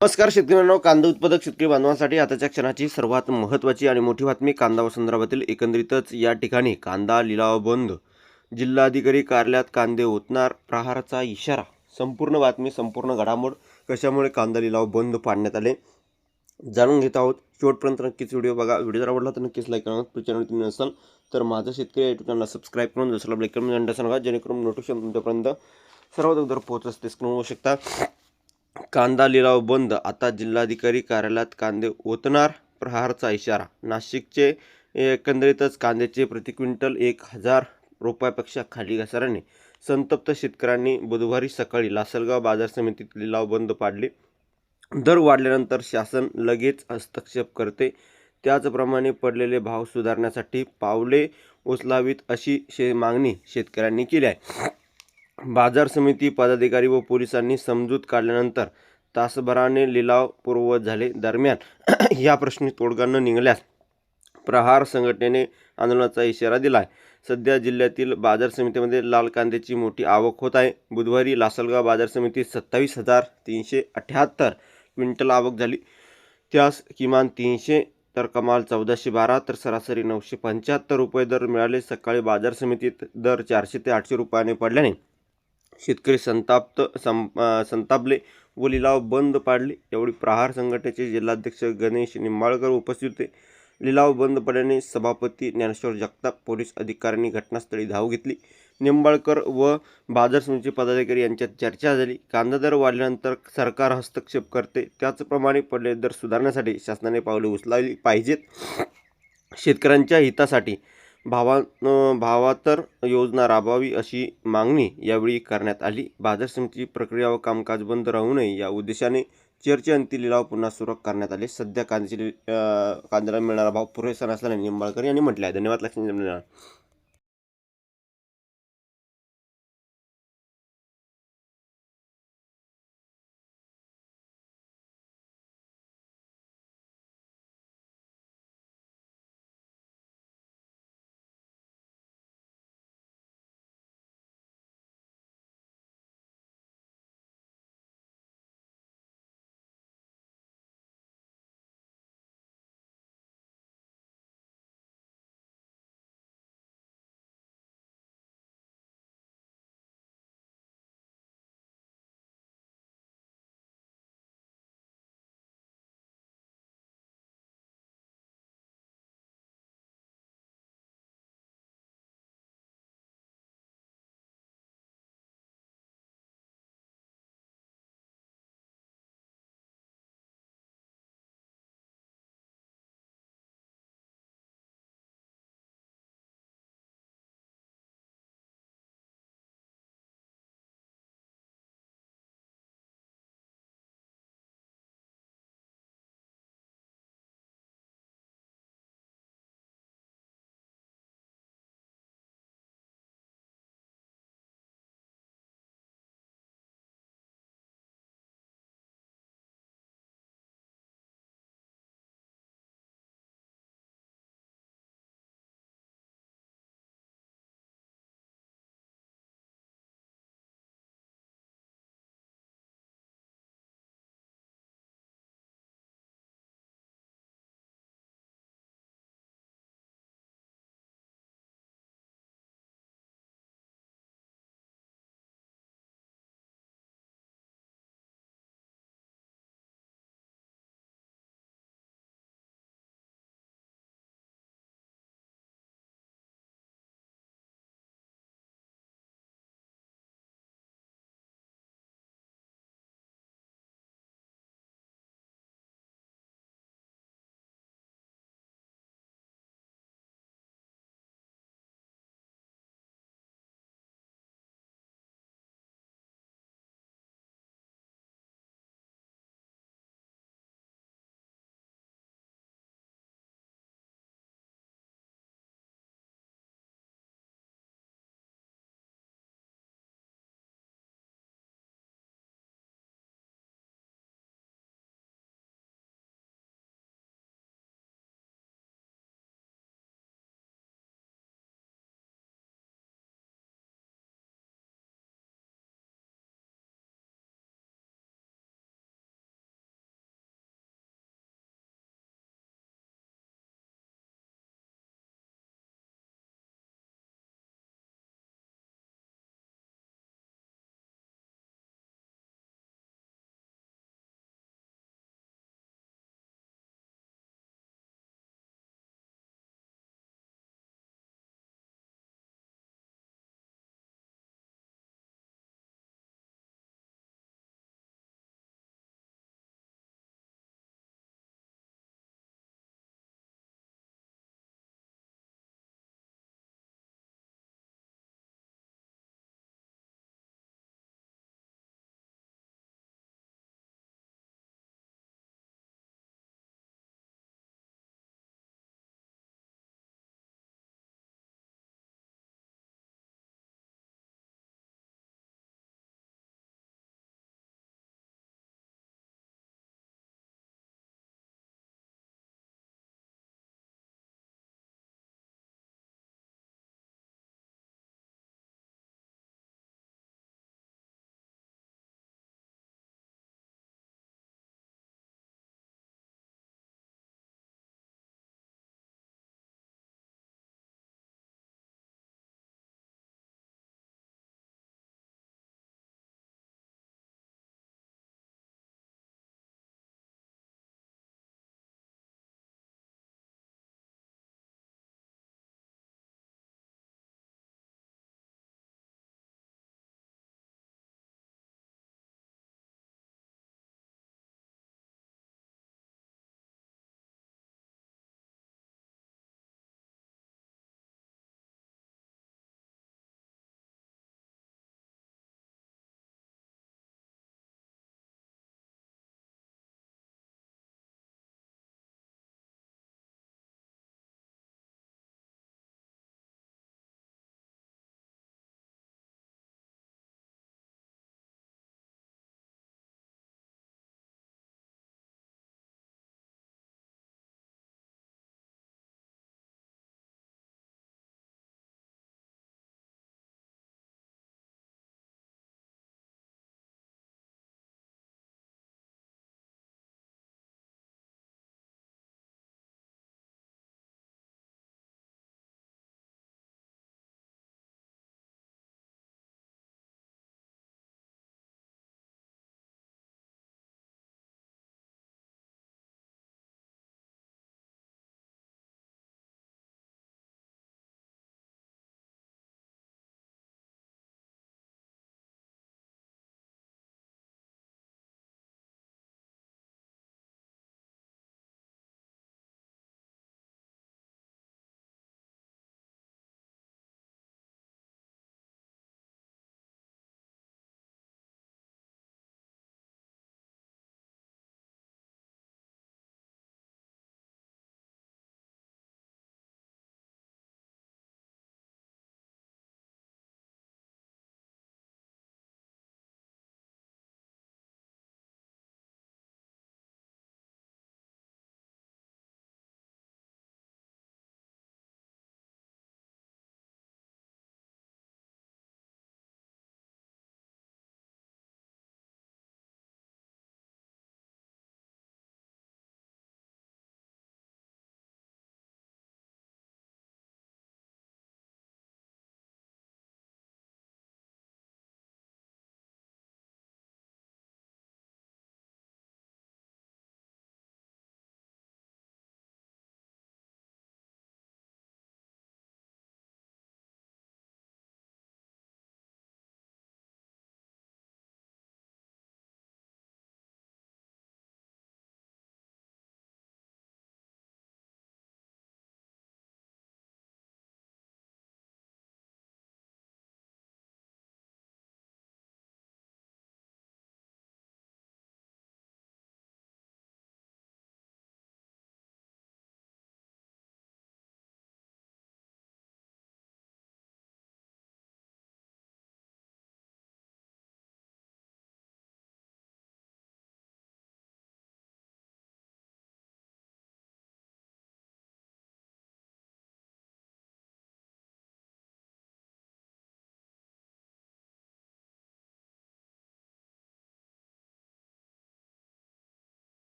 नमस्कार शेतकऱ्यांनो, कांदा उत्पादक शेतकरी बांधवांसाठी आताच्या क्षणाची सर्वात महत्त्वाची आणि मोठी बातमी कांदा व संदर्भातील एकंदरीतच या ठिकाणी कांदा लिलाव बंद, जिल्हाधिकारी कार्यालयात कांदे ओतणार, प्रहाराचा इशारा. संपूर्ण बातमी, संपूर्ण घडामोड, कशामुळे कांदा लिलाव बंद पाडण्यात आले जाणून घेत आहोत. शेवटपर्यंत नक्कीच व्हिडिओ बघा. व्हिडिओ जर आवडला तर नक्कीच लाईक करा. चॅनल तुम्ही नसाल तर माझं शेतकरी युट्यूब चॅनलला सबस्क्राईब करून दुसरा ब्लेक करून घंटा सांगा, जेणेकरून नोटिफिकेशन तुमच्यापर्यंत सर्वात अगोदर पोहोचत असते होऊ शकता. कांदा लिलाव बंद, आता जिल्हाधिकारी कार्यालयात कांदे ओतणार, प्रहारचा इशारा. नाशिकचे एकंदरीतच कांद्याचे प्रति क्विंटल 1,000 रुपयापेक्षा खाली घसरल्याने संतप्त शेतकऱ्यांनी बुधवारी सकाळी लासलगाव बाजार समितीत लिलाव बंद पाडले. दर वाढल्यानंतर शासन लगेच हस्तक्षेप करते, त्याचप्रमाणे पडलेले भाव सुधारण्यासाठी पावले उचलावीत अशी मागणी शेतकऱ्यांनी केली आहे. बाजार समिती पदाधिकारी व पोलिसांनी समजूत काढल्यानंतर तासभराने लिलाव पूर्ववत झाले. दरम्यान या प्रश्नी तोडगा न निघाल्यास प्रहार संघटनेने आंदोलनाचा इशारा दिला आहे. सध्या जिल्ह्यातील बाजार समितीमध्ये लाल कांद्याची मोठी आवक होत आहे. बुधवारी लासलगाव बाजार समितीत 27,378 क्विंटल आवक झाली. त्यास किमान 300 तर कमाल 1412 तर सरासरी 975 रुपये दर मिळाले. सकाळी बाजार समितीत दर 400 ते 800 रुपयाने पडल्याने शेतकरी संतापले व लिलाव बंद पाडले. यावेळी प्रहार संघटनेचे जिल्हाध्यक्ष गणेश निंबाळकर उपस्थित होते. लिलाव बंद पडल्याने सभापती ज्ञानेश्वर जगताप, पोलीस अधिकाऱ्यांनी घटनास्थळी धाव घेतली. निंबाळकर व बाजार समितीचे पदाधिकारी यांच्यात चर्चा झाली. कांदा दर वाढल्यानंतर सरकार हस्तक्षेप करते, त्याचप्रमाणे पडलेले दर सुधारण्यासाठी शासनाने पावले उचलावी पाहिजेत. शेतकऱ्यांच्या हितासाठी भावातर योजना राबवावी अशी मागणी यावेळी करण्यात आली. बाजार समितीची प्रक्रिया व कामकाज बंद राहू नये या उद्देशाने चर्चेअंती लिलाव पुन्हा सुरू करण्यात आले. सध्या कांद्याला मिळणारा भाव पुरेसा नसल्याने निंबाळकर यांनी म्हटले आहे. धन्यवाद. लक्ष्मी.